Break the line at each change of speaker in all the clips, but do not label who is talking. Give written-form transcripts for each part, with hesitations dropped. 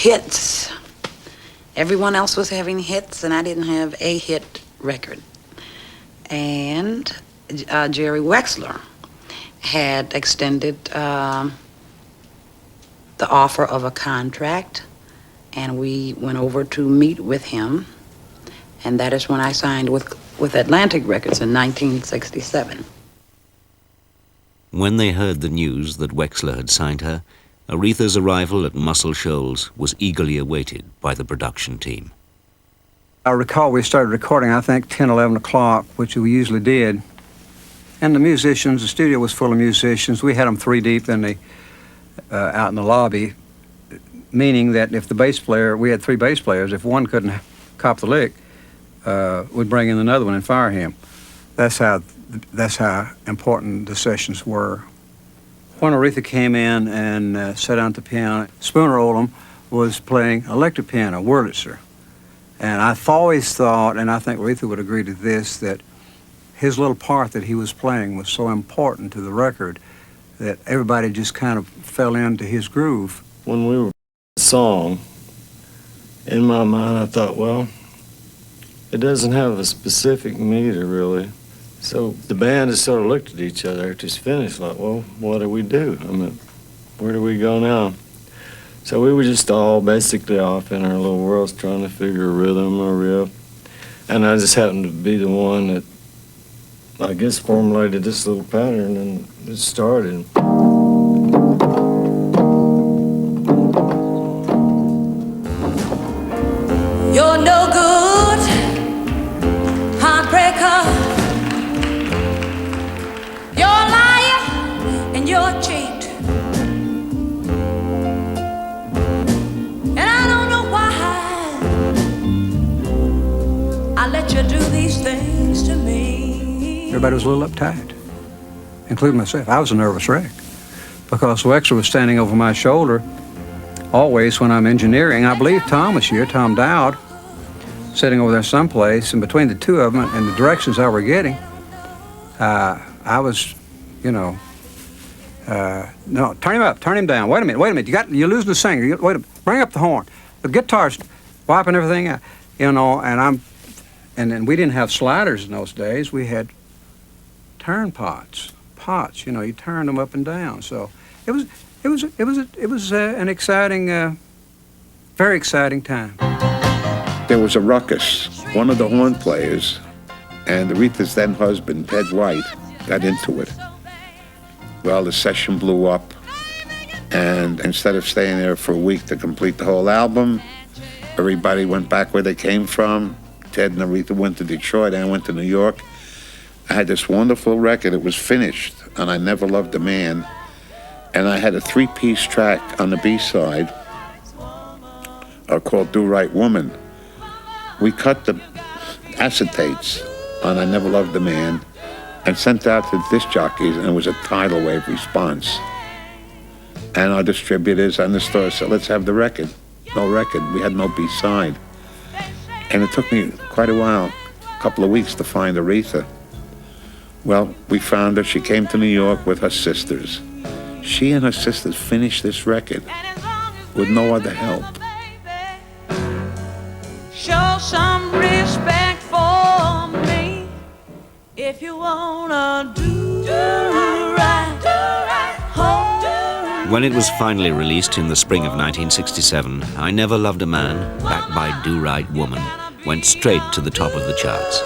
hits. Everyone else was having hits, and I didn't have a hit record. And Jerry Wexler had extended the offer of a contract, and we went over to meet with him, and that is when I signed with Atlantic Records in 1967.
When they heard the news that Wexler had signed her, Aretha's arrival at Muscle Shoals was eagerly awaited by the production team.
I recall we started recording, I think, 10, 11 o'clock, which we usually did. And the musicians, the studio was full of musicians. We had them three deep in the, out in the lobby, meaning that if the bass player, we had three bass players, if one couldn't cop the lick, we'd bring in another one and fire him. That's how important the sessions were. When Aretha came in and sat down at the piano, Spooner Oldham was playing electric piano, Wurlitzer. And I've always thought, and I think Aretha would agree to this, that his little part that he was playing was so important to the record that everybody just kind of fell into his groove.
When we were a song, in my mind I thought, well, it doesn't have a specific meter really. So the band just sort of looked at each other after it's finished, like, well, what do we do? I mean, where do we go now? So we were just all basically off in our little worlds trying to figure a rhythm or riff. And I just happened to be the one that, I guess, formulated this little pattern, and it started.
You're no good, heartbreaker. You're a liar and you're a cheat. And I don't know why I let you do these things to me.
Everybody was a little uptight, including myself. I was a nervous wreck because Wexler was standing over my shoulder always when I'm engineering. I believe Tom was here, Tom Dowd, sitting over there someplace, and between the two of them and the directions I were getting, I was, you know, no, turn him up, turn him down. Wait a minute, you're losing the singer. Wait a minute, bring up the horn. The guitar's wiping everything out, you know, and then we didn't have sliders in those days. We had turn pots, you know, you turned them up and down. So it was an exciting, very exciting time.
There was a ruckus. One of the horn players and Aretha's then husband, Ted White, got into it. Well, the session blew up, and instead of staying there for a week to complete the whole album, everybody went back where they came from. Ted and Aretha went to Detroit, and I went to New York. I had this wonderful record. It was finished, and I Never Loved a Man. And I had a three-piece track on the B-side called Do Right Woman. We cut the acetates on I Never Loved a Man and sent out to disc jockeys, and it was a tidal wave response. And our distributors and the store said, let's have the record. No record. We had no B-side. And it took me quite a while, a couple of weeks, to find Aretha. Well, we found her. She came to New York with her sisters. She and her sisters finished this record with no other help.
Show some respect for me if you wanna do right.
When it was finally released in the spring of 1967, I Never Loved a Man, backed by Do Right Woman, went straight to the top of the charts.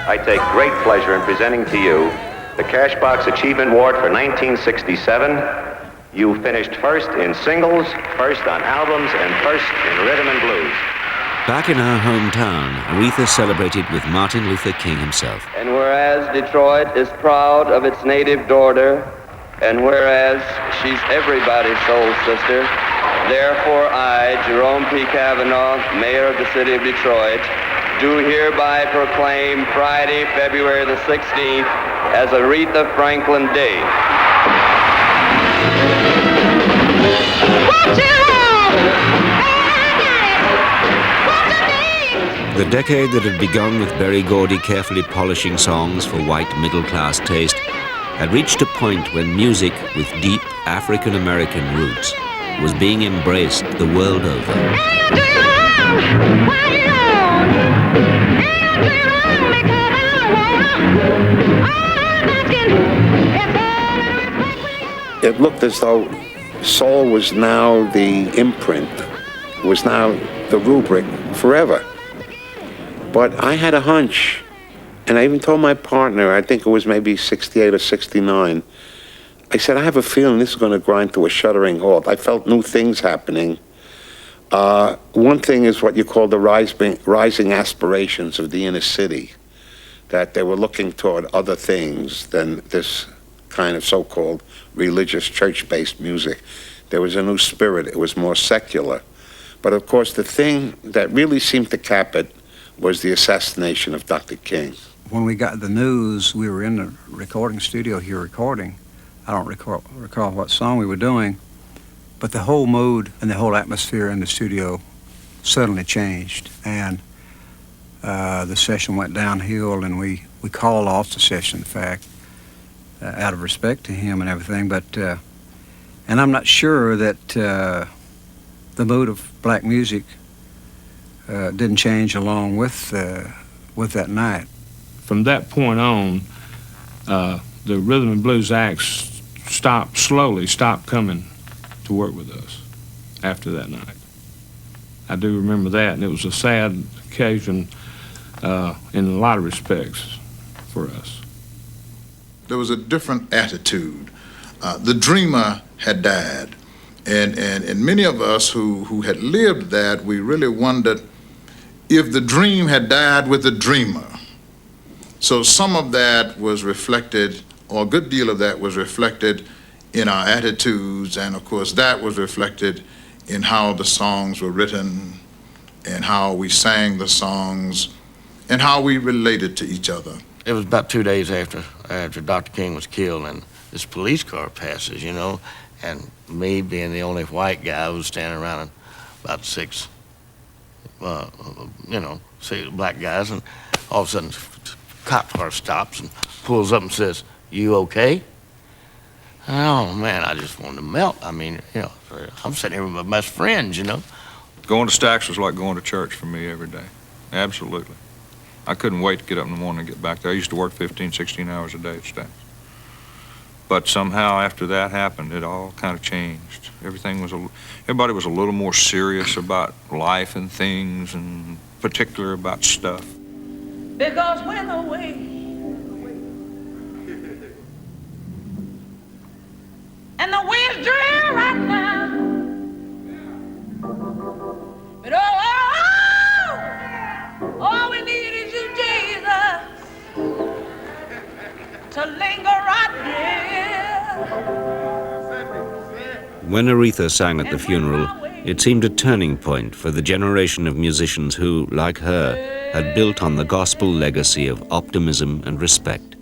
I take great pleasure in presenting to you the Cashbox Achievement Award for 1967. You finished first in singles, first on albums, and first in rhythm and blues.
Back in her hometown, Aretha celebrated with Martin Luther King himself.
And whereas Detroit is proud of its native daughter, and whereas she's everybody's soul sister, therefore I, Jerome P. Cavanaugh, Mayor of the City of Detroit, do hereby proclaim Friday, February the 16th as Aretha Franklin Day.
The decade that had begun with Berry Gordy carefully polishing songs for white middle-class taste had reached a point when music with deep African-American roots was being embraced the world over.
It looked as though soul was now the imprint, was now the rubric forever. But I had a hunch, and I even told my partner, I think it was maybe 68 or 69, I said, I have a feeling this is going to grind to a shuddering halt. I felt new things happening. One thing is what you call the rising aspirations of the inner city, that they were looking toward other things than this kind of so-called religious church-based music. There was a new spirit. It was more secular. But of course, the thing that really seemed to cap it was the assassination of Dr. King.
When we got the news, we were in the recording studio here recording. I don't recall what song we were doing, but the whole mood and the whole atmosphere in the studio suddenly changed. And the session went downhill, and we called off the session, in fact, out of respect to him and everything. But and I'm not sure that the mood of black music didn't change along with that night.
From that point on, the rhythm and blues acts stopped coming to work with us after that night. I do remember that, and it was a sad occasion in a lot of respects for us.
There was a different attitude. The dreamer had died, and many of us who had lived that, we really wondered if the dream had died with the dreamer. So some of that was reflected, or a good deal of that was reflected in our attitudes, and of course that was reflected in how the songs were written and how we sang the songs and how we related to each other.
It was about 2 days after Dr. King was killed, and this police car passes, you know, and me being the only white guy was standing around and about six black guys, and all of a sudden cop car stops and pulls up and says, "You okay?" Oh man, I just wanted to melt. I mean, you know, I'm sitting here with my best friends, you know.
Going to Stax was like going to church for me every day. Absolutely. I couldn't wait to get up in the morning and get back there. I used to work 15, 16 hours a day at Stax. But somehow after that happened, it all kind of changed. Everybody was a little more serious about life and things, and particular about stuff.
Because when the wind and the wind's drill right now, but all we need is you, Jesus, to linger right there.
When Aretha sang at the funeral, it seemed a turning point for the generation of musicians who, like her, had built on the gospel legacy of optimism and respect.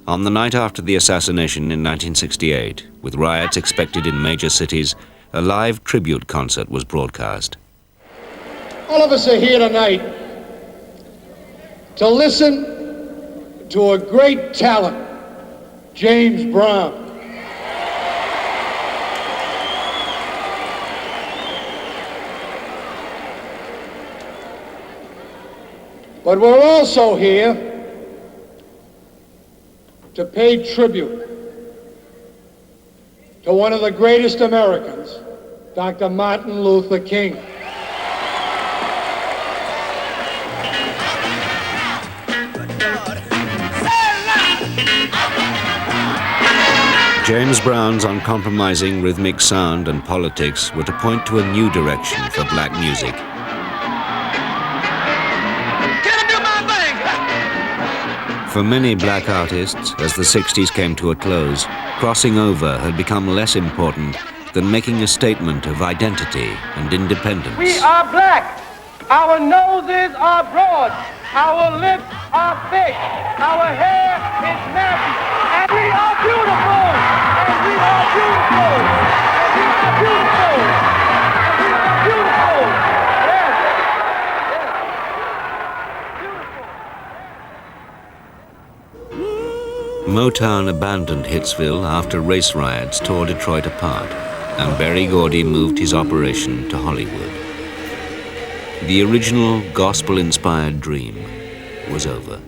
On the night after the assassination in 1968, with riots expected in major cities, a live tribute concert was broadcast.
All of us are here tonight to listen to a great talent, James Brown. But we're also here to pay tribute to one of the greatest Americans, Dr. Martin Luther King.
James Brown's uncompromising rhythmic sound and politics were to point to a new direction for black music. For many black artists, as the 60s came to a close, crossing over had become less important than making a statement of identity and independence.
We are black. Our noses are broad. Our lips are thick. Our hair is nappy. And we are beautiful. And we are beautiful. And we are beautiful. And we are beautiful. Yes.
Motown abandoned Hitsville after race riots tore Detroit apart. and Berry Gordy moved his operation to Hollywood. The original gospel-inspired dream was over.